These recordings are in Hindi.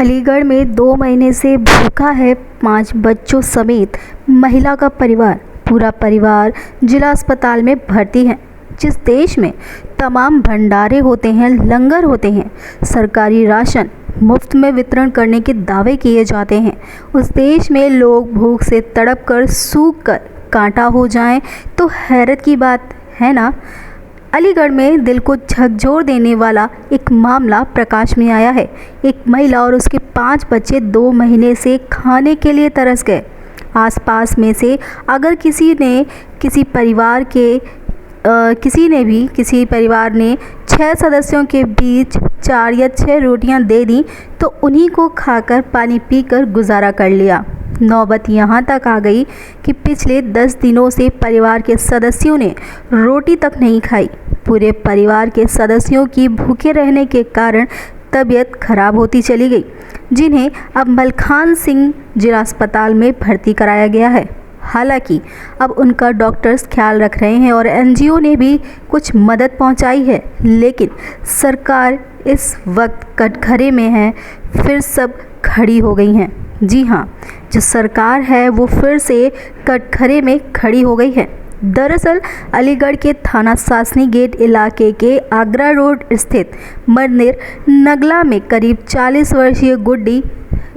अलीगढ़ में 2 महीने से भूखा है 5 बच्चों समेत महिला का परिवार। पूरा परिवार जिला अस्पताल में भर्ती है। जिस देश में तमाम भंडारे होते हैं, लंगर होते हैं, सरकारी राशन मुफ्त में वितरण करने के दावे किए जाते हैं, उस देश में लोग भूख से तड़प कर सूख कर कांटा हो जाएं तो हैरत की बात है ना। अलीगढ़ में दिल को झकझोर देने वाला एक मामला प्रकाश में आया है। एक महिला और उसके 5 बच्चे 2 महीने से खाने के लिए तरस गए। आसपास में से अगर किसी परिवार ने 6 सदस्यों के बीच 4 या 6 रोटियां दे दी तो उन्हीं को खाकर पानी पीकर गुजारा कर लिया। नौबत यहाँ तक आ गई कि पिछले 10 दिनों से परिवार के सदस्यों ने रोटी तक नहीं खाई। पूरे परिवार के सदस्यों की भूखे रहने के कारण तबीयत खराब होती चली गई, जिन्हें अब मलखान सिंह जिला अस्पताल में भर्ती कराया गया है। हालांकि अब उनका डॉक्टर्स ख्याल रख रहे हैं और एनजीओ ने भी कुछ मदद पहुंचाई है, लेकिन सरकार इस वक्त कटघरे में है। फिर सब खड़ी हो गई हैं। जी हाँ, जो सरकार है वो फिर से कटघरे में खड़ी हो गई है। दरअसल अलीगढ़ के थाना सासनी गेट इलाके के आगरा रोड स्थित मंदिर नगला में करीब 40 वर्षीय गुड्डी,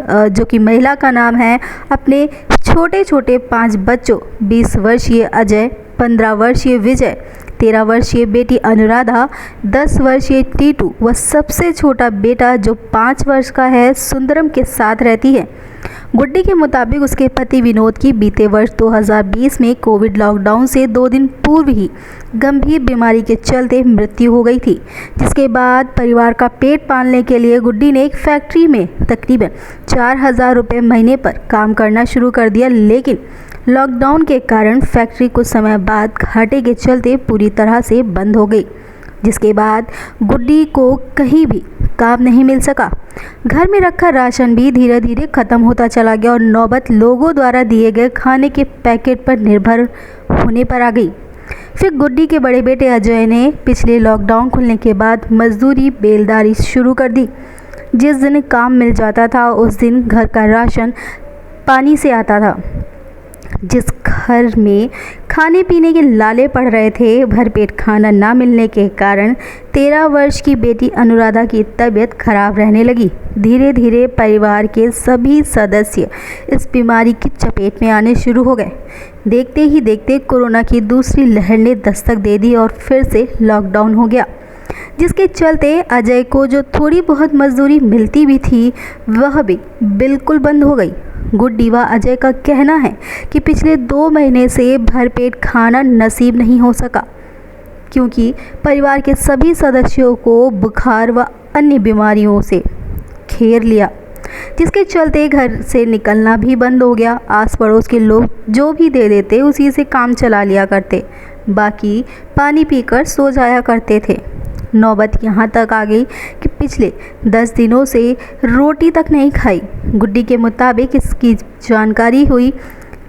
जो कि महिला का नाम है, अपने छोटे छोटे 5 बच्चों 20 वर्षीय अजय, 15 वर्षीय विजय, 13 वर्षीय बेटी अनुराधा, 10 वर्षीय टीटू व सबसे छोटा बेटा जो 5 वर्ष का है सुंदरम के साथ रहती है। गुड्डी के मुताबिक उसके पति विनोद की बीते वर्ष 2020 में कोविड लॉकडाउन से 2 दिन पूर्व ही गंभीर बीमारी के चलते मृत्यु हो गई थी, जिसके बाद परिवार का पेट पालने के लिए गुड्डी ने एक फैक्ट्री में तकरीबन 4,000 रुपये महीने पर काम करना शुरू कर दिया। लेकिन लॉकडाउन के कारण फैक्ट्री कुछ समय बाद घाटे के चलते पूरी तरह से बंद हो गई, जिसके बाद गुड्डी को कहीं भी काम नहीं मिल सका। घर में रखा राशन भी धीरे धीरे ख़त्म होता चला गया और नौबत लोगों द्वारा दिए गए खाने के पैकेट पर निर्भर होने पर आ गई। फिर गुड्डी के बड़े बेटे अजय ने पिछले लॉकडाउन खुलने के बाद मजदूरी बेलदारी शुरू कर दी। जिस दिन काम मिल जाता था उस दिन घर का राशन पानी से आता था। जिस घर में खाने पीने के लाले पड़ रहे थे, भरपेट खाना ना मिलने के कारण 13 वर्ष की बेटी अनुराधा की तबीयत खराब रहने लगी। धीरे धीरे परिवार के सभी सदस्य इस बीमारी की चपेट में आने शुरू हो गए। देखते ही देखते कोरोना की दूसरी लहर ने दस्तक दे दी और फिर से लॉकडाउन हो गया, जिसके चलते अजय को जो थोड़ी बहुत मजदूरी मिलती भी थी वह भी बिल्कुल बंद हो गई। गुड्डी व अजय का कहना है कि पिछले 2 महीने से भरपेट खाना नसीब नहीं हो सका, क्योंकि परिवार के सभी सदस्यों को बुखार व अन्य बीमारियों से घेर लिया, जिसके चलते घर से निकलना भी बंद हो गया। आस पड़ोस के लोग जो भी दे देते उसी से काम चला लिया करते, बाकी पानी पीकर सो जाया करते थे। नौबत यहाँ तक आ गई कि पिछले 10 दिनों से रोटी तक नहीं खाई। गुड्डी के मुताबिक इसकी जानकारी हुई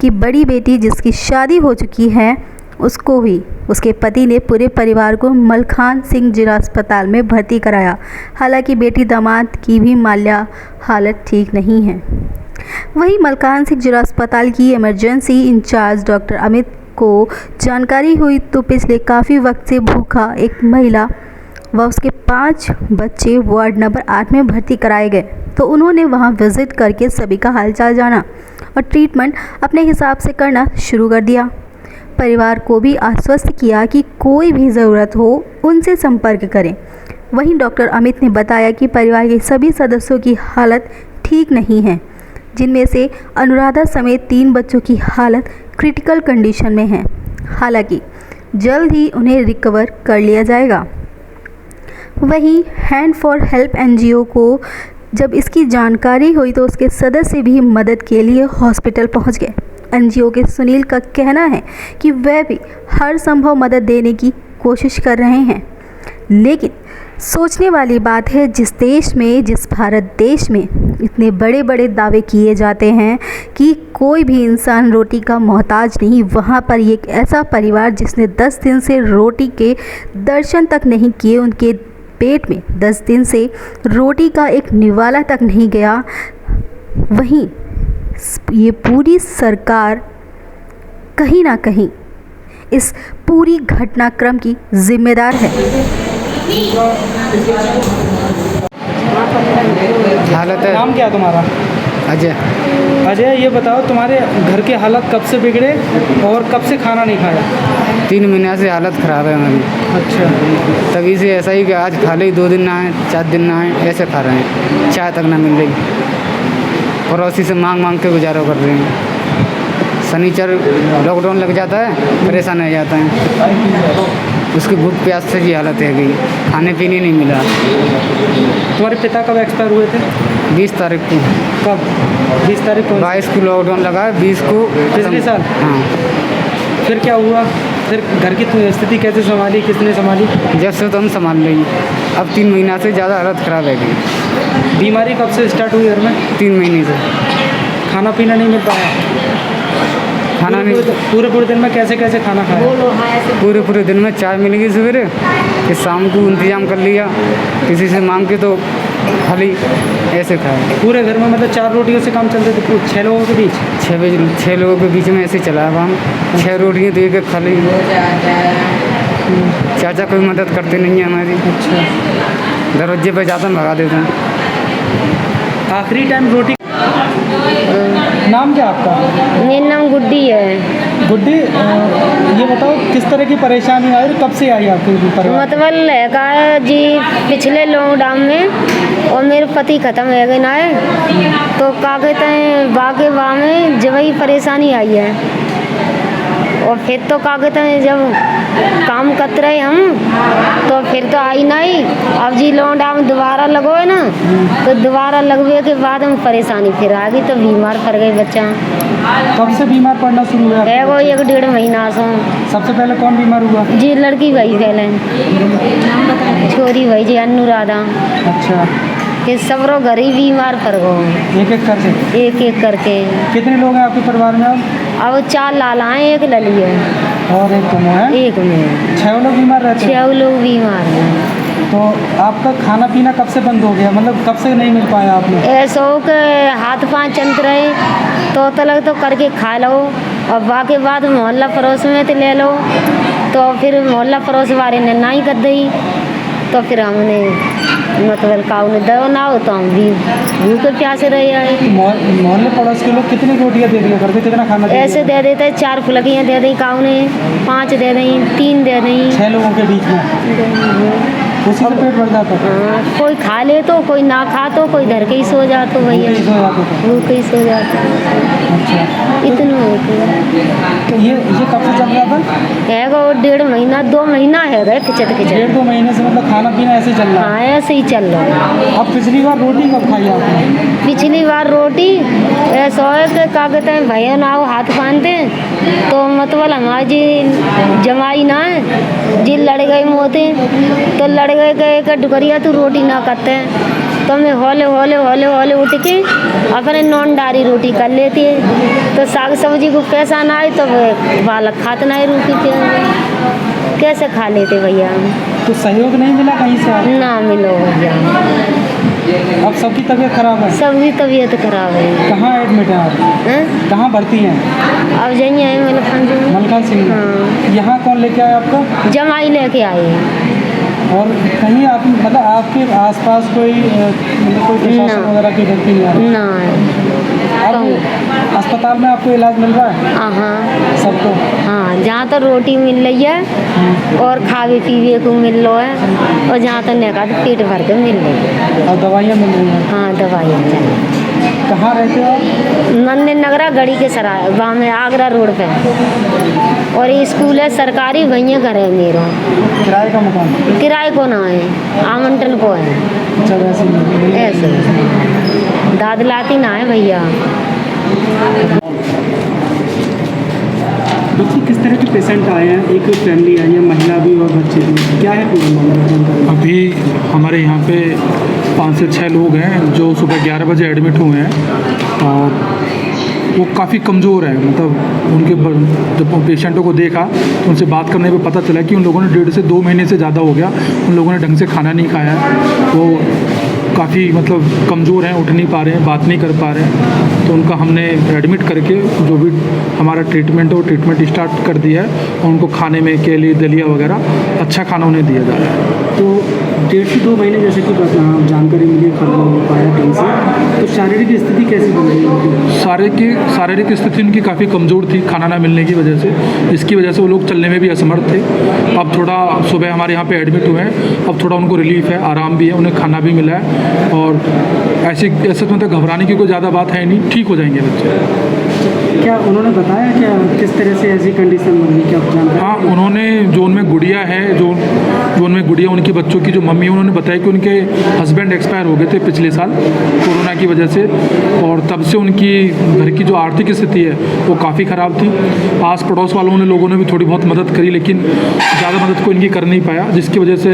कि बड़ी बेटी जिसकी शादी हो चुकी है उसको ही उसके पति ने पूरे परिवार को मलखान सिंह जिला अस्पताल में भर्ती कराया। हालांकि बेटी दामाद की भी माल्या हालत ठीक नहीं है। वहीं मलखान सिंह जिला अस्पताल की इमरजेंसी इंचार्ज डॉक्टर अमित को जानकारी हुई तो पिछले काफ़ी वक्त से भूखा एक महिला व उसके 5 बच्चे वार्ड नंबर 8 में भर्ती कराए गए, तो उन्होंने वहां विजिट करके सभी का हालचाल जाना और ट्रीटमेंट अपने हिसाब से करना शुरू कर दिया। परिवार को भी आश्वस्त किया कि कोई भी ज़रूरत हो उनसे संपर्क करें। वहीं डॉक्टर अमित ने बताया कि परिवार के सभी सदस्यों की हालत ठीक नहीं है, जिनमें से अनुराधा समेत 3 बच्चों की हालत क्रिटिकल कंडीशन में है। हालांकि जल्द ही उन्हें रिकवर कर लिया जाएगा। वहीं हैंड फॉर हेल्प एनजीओ को जब इसकी जानकारी हुई तो उसके सदस्य भी मदद के लिए हॉस्पिटल पहुंच गए। एनजीओ के सुनील का कहना है कि वह भी हर संभव मदद देने की कोशिश कर रहे हैं, लेकिन सोचने वाली बात है जिस भारत देश में इतने बड़े बड़े दावे किए जाते हैं कि कोई भी इंसान रोटी का मोहताज नहीं, वहाँ पर एक ऐसा परिवार जिसने 10 दिन से रोटी के दर्शन तक नहीं किए, उनके पेट में 10 दिन से रोटी का एक निवाला तक नहीं गया, वहीं ये पूरी सरकार कहीं ना कहीं इस पूरी घटनाक्रम की जिम्मेदार है। हालत है। नाम क्या है तुम्हारा? अजय। अजय, ये बताओ तुम्हारे घर के हालत कब से बिगड़े और कब से खाना नहीं खाया? 3 महीने से हालत ख़राब है हमारी। अच्छा। तभी से ऐसा ही कि आज खा ली, 2 दिन ना आए, 4 दिन ना आए, ऐसे खा रहे हैं। चाय तक ना मिल रही, पड़ोसी से मांग मांग के गुजारा कर रहे हैं। शनिचर लॉकडाउन लग जाता है, परेशान हो जाता है। उसकी भूख प्यास से भी हालत है गई, खाने पीने नहीं मिला। तुम्हारे पिता कब एक्सपायर हुए थे? 20 तारीख को। कब? 20 तारीख को? 22 को लॉकडाउन लगा, 20 को पिछले साल? हाँ। फिर क्या हुआ? फिर घर की स्थिति कैसे संभाली, किसने संभाली? जब से तो हम संभाल रही, अब 3 महीना से ज़्यादा हालत ख़राब है गई। बीमारी कब से स्टार्ट हुई घर में? 3 महीने से। खाना पीना नहीं मिल पाया? खाना नहीं, पूरे दिन में कैसे कैसे खाना खाया? पूरे दिन में चाय मिल गई सवेरे, फिर शाम को इंतजाम कर लिया, किसी से मांग के तो खाली ऐसे खाया। पूरे घर में मतलब 4 रोटियों से काम चलते थे 6 लोगों के बीच? 6 लोगों के बीच में ऐसे चला अब हम 6 रोटियाँ तो एक खा ली। चाचा कोई मदद करते नहीं है हमारी। अच्छा। दरवाजे पे जाते हैं, भगा देते हैं। आखिरी टाइम रोटी। नाम क्या आपका? मेरा नाम गुड्डी है। गुड्डी, ये बताओ किस तरह की परेशानी आई और कब से आई आपके परिवार? मतलब लगा जी पिछले लॉकडाउन में, और मेरे पति ख़त्म हो गए ना है, तो क्या कहते हैं बागे बाह में जब ही परेशानी आई है। और फिर तो क्या कहते हैं जब काम करते रहे हम, तो फिर तो आई नहीं। अब जी लॉकडाउन दोबारा लगो है ना, तो दोबारा लगने के बाद हम परेशानी फिर आ गई, तो बीमार पड़ गए बच्चा। कब से बीमार पड़ना शुरू हुआ? है वो 1-1.5 महीना से। सबसे पहले कौन बीमार हुआ? जी लड़की भाई पहले, छोरी भाई जी अनुराधा। अच्छा। फिर सबरो घर ही बीमार पड़ गए, एक एक करके? एक एक करके। कितने लोग हैं आपके परिवार में? अब 4 लाला हैं, एक लली है और एक तुम है? एक में 6 लोग बीमार रहते हैं? 6 लोग बीमार हैं। तो आपका खाना पीना कब से बंद हो गया, मतलब कब से नहीं मिल पाया आपने? ऐसा हो के हाथ पाँव चलते रहे तो तलक तो करके खा लो, और बाकी बाद मोहल्ला पड़ोस में तो ले लो, तो फिर मोहल्ला पड़ोस वाले ने ना ही कर दी, तो फिर हमने मतलब काऊ ने दो ना हो तो हम भी भूखे प्यासे रहे आए। मोहल्ले पड़ोस के लोग कितनी रोटियां दे दिया करते, कितना खाना ऐसे दे देते 4 फुलकियाँ दे दी काऊ ने, 5 दे दी, 3 दे दी। 6 लोगों के बीच में उसी से पेट भर जाता था? हाँ, कोई खा ले तो कोई ना खा, तो कोई धर के ही सो जाता भैया, भूखे ही सो जाता। अच्छा। इतना होती। तो ये कब से चल रहा था? है वो 1.5 महीना 2 महीना है गए खिचत 1.5-2 महीने से मतलब खाना पीना ऐसे चल रहा है? हाँ ऐसे ही चल रहा है। अब पिछली बार रोटी कब खाई आपने? पिछली बार रोटी ऐसा है कि क्या कहते हैं भैया ना वो हाथ बांधते, तो मतलब हमारी जी जमाई ना है जी लड़ गए मोते, तो लड़ गए एक डुकरिया तू रोटी ना करते हैं, तो मैं हौले उठ के अपने नॉन डारी रोटी कर लेती है, तो साग सब्जी को पैसा ना आए तो बालक खाते ना रोटी के कैसे खा लेते भैया। तो सहयोग नहीं मिला कहीं से? ना मिलो भैया। अब सबकी तबीयत खराब है? सबकी तबीयत खराब है। कहाँ एडमिट है आप? कहाँ भर्ती हैं? अब जाइए आए मलखान सिंह। हाँ। यहाँ कौन लेके आया आपको? जमाई लेके आए। और कहीं आप मतलब आपके आसपास कोई मतलब कोई प्रशासन वगैरह की व्यक्ति नहीं आ रही? ना। अब अस्पताल में आपको इलाज मिल रहा है? हाँ सबको? हाँ, जहाँ तो रोटी मिल रही है और खावे पीवे को मिल रहा है, और जहाँ तो नेका तो पेट भर के मिल रही है। और दवाइयाँ मिल रही हैं? हाँ दवाइयाँ चाहिए। कहाँ रहते हो आप? नन्हे नगरा गढ़ी के सराय वहाँ में आगरा रोड पे, और ये स्कूल है सरकारी, वहीं घर है मेरा। किराए का मकान? किराए को ना है, आमंत्रण को है। अच्छा वैसे ऐसे दादलाती ना है भैया। देखिए किस तरह के पेशेंट आए हैं, एक फैमिली आई है, महिला भी और बच्चे भी, क्या है पूरा मामला? अभी हमारे यहाँ पे 5 से 6 लोग हैं जो सुबह 11 बजे एडमिट हुए हैं, और वो काफ़ी कमज़ोर है। मतलब उनके जब पेशेंटों को देखा तो उनसे बात करने पे पता चला कि उन लोगों ने 1.5 से 2 महीने से ज़्यादा हो गया, उन लोगों ने ढंग से खाना नहीं खाया है। वो काफ़ी मतलब कमज़ोर हैं, उठ नहीं पा रहे हैं, बात नहीं कर पा रहे हैं। तो उनका हमने एडमिट करके जो भी हमारा ट्रीटमेंट है वो ट्रीटमेंट स्टार्ट कर दिया है और उनको खाने में केले दलिया वगैरह अच्छा खाना उन्हें दिया जा रहा है। तो 1.5 से 2 महीने जैसे कि जानकारी मिली, खाना नहीं हो पाया ढंग से, तो शारीरिक स्थिति कैसी बन रही है उनकी? शारीरिक स्थिति उनकी काफ़ी कमज़ोर थी खाना ना मिलने की वजह से, जिसकी वजह से वो लोग चलने में भी असमर्थ थे। अब थोड़ा सुबह हमारे यहाँ पे एडमिट हुए हैं, अब थोड़ा उनको रिलीफ है, आराम भी है, उन्हें खाना भी मिला है और ऐसे मतलब घबराने की कोई ज़्यादा बात है नहीं, ठीक हो जाएंगे बच्चे। क्या उन्होंने बताया क्या किस तरह से ऐसी कंडीशन बन गई, क्या आप जानते हैं? हाँ, उन्होंने जो उनमें गुड़िया है, जो उनमें गुड़िया उनकी बच्चों की जो मम्मी है, उन्होंने बताया कि उनके हस्बैंड एक्सपायर हो गए थे पिछले साल कोरोना की वजह से, और तब से उनकी घर की जो आर्थिक स्थिति है वो काफ़ी ख़राब थी। आस पड़ोस वालों ने लोगों ने भी थोड़ी बहुत मदद करी, लेकिन ज़्यादा मदद को इनकी कर नहीं पाया, जिसकी वजह से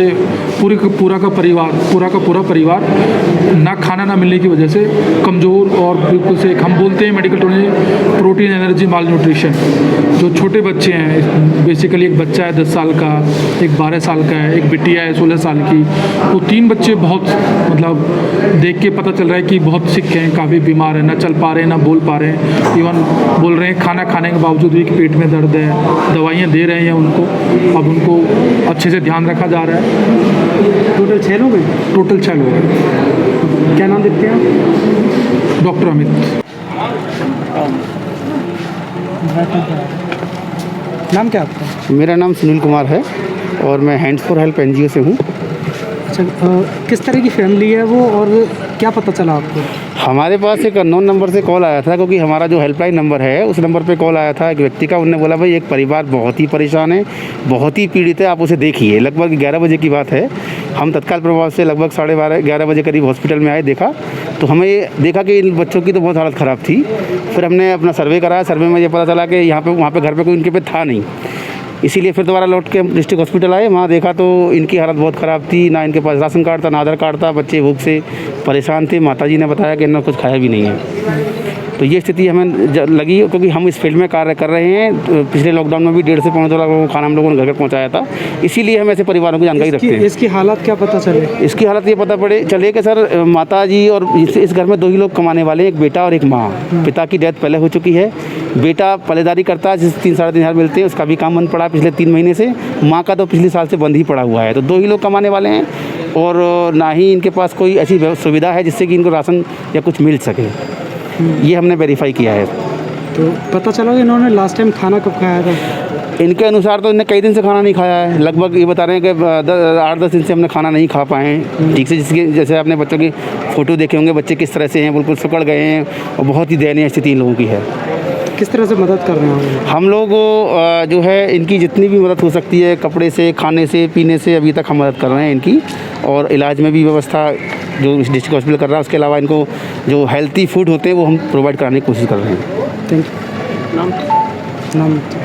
पूरा का पूरा परिवार ना खाना ना मिलने की वजह से कमज़ोर और बिल्कुल से हम बोलते हैं मेडिकल टर्म में प्रोटीन एनर्जी माल न्यूट्रिशन। जो छोटे बच्चे हैं, बेसिकली एक बच्चा है 10 साल का, एक 12 साल का है, एक बिटिया है 16 साल की, वो 3 बच्चे बहुत मतलब देख के पता चल रहा है कि बहुत सिक हैं, काफ़ी बीमार हैं, ना चल पा रहे हैं, ना बोल पा रहे हैं। इवन बोल रहे हैं खाना खाने के बावजूद भी कि पेट में दर्द है, दवाइयाँ दे रहे हैं उनको, अब उनको अच्छे से ध्यान रखा जा रहा है। टोटल 6 लोग हैं? टोटल 6 लोग हैं। क्या नाम देखते हैं? डॉक्टर अमित। नाम क्या आपका? मेरा नाम सुनील कुमार है और मैं हैंड्स फॉर हेल्प NGO से हूँ। अच्छा, किस तरह की फैमिली है वो और क्या पता चला आपको? हमारे पास एक अननोन नंबर से कॉल आया था, क्योंकि हमारा जो हेल्पलाइन नंबर है उस नंबर पे कॉल आया था एक व्यक्ति का। उन्होंने बोला भाई एक परिवार बहुत ही परेशान है, बहुत ही पीड़ित है, आप उसे देखिए। लगभग 11 बजे की बात है। हम तत्काल प्रभाव से लगभग 11:30 बजे करीब हॉस्पिटल में आए, देखा तो हमें ये देखा कि इन बच्चों की तो बहुत हालत ख़राब थी। फिर हमने अपना सर्वे कराया, सर्वे में ये पता चला कि वहाँ पे घर पे कोई इनके पे था नहीं, इसीलिए फिर दोबारा लौट के हम डिस्ट्रिक्ट हॉस्पिटल आए। वहाँ देखा तो इनकी हालत बहुत ख़राब थी, ना इनके पास राशन कार्ड था, ना आधार कार्ड था, बच्चे भूख से परेशान थे। माताजी ने बताया कि इन्होंने कुछ खाया भी नहीं है। तो ये स्थिति हमें लगी, क्योंकि हम इस फील्ड में कार्य कर रहे हैं। तो पिछले लॉकडाउन में भी 1.5 से 2.25 लाख लोगों को खाना हम लोगों ने घर पर पहुँचाया था, इसीलिए हम ऐसे परिवारों की जानकारी रखते हैं। इसकी हालत क्या पता चले? इसकी हालत ये पता चले कि सर माता जी और इस घर में 2 ही लोग कमाने वाले हैं, एक बेटा और एक माँ। पिता की डेथ पहले हो चुकी है, बेटा पल्लेदारी करता है जिससे 3-3.5 हज़ार मिलते हैं, उसका भी काम बंद पड़ा है पिछले 3 महीने से। माँ का तो पिछले साल से बंद ही पड़ा हुआ है। तो 2 ही लोग कमाने वाले हैं और ना ही इनके पास कोई ऐसी सुविधा है जिससे कि इनको राशन या कुछ मिल सके। ये हमने वेरीफाई किया है। तो पता चला कि इन्होंने लास्ट टाइम खाना कब खाया था? इनके अनुसार तो इन्हें कई दिन से खाना नहीं खाया है। लगभग ये बता रहे हैं कि 8-10 दिन से हमने खाना नहीं खा पाए हैं ठीक से। जैसे आपने बच्चों की फ़ोटो देखे होंगे, बच्चे किस तरह से हैं, बिल्कुल सिकुड़ गए हैं और बहुत ही दयनीय स्थिति इन लोगों की है। किस तरह से मदद कर रहे हैं हम लोग? जो है इनकी जितनी भी मदद हो सकती है, कपड़े से, खाने से, पीने से, अभी तक हम मदद कर रहे हैं इनकी। और इलाज में भी व्यवस्था जो डिस्ट्रिक्ट हॉस्पिटल कर रहा है, उसके अलावा इनको जो हेल्थी फूड होते हैं वो हम प्रोवाइड कराने की कोशिश कर रहे हैं। Thank you. नाम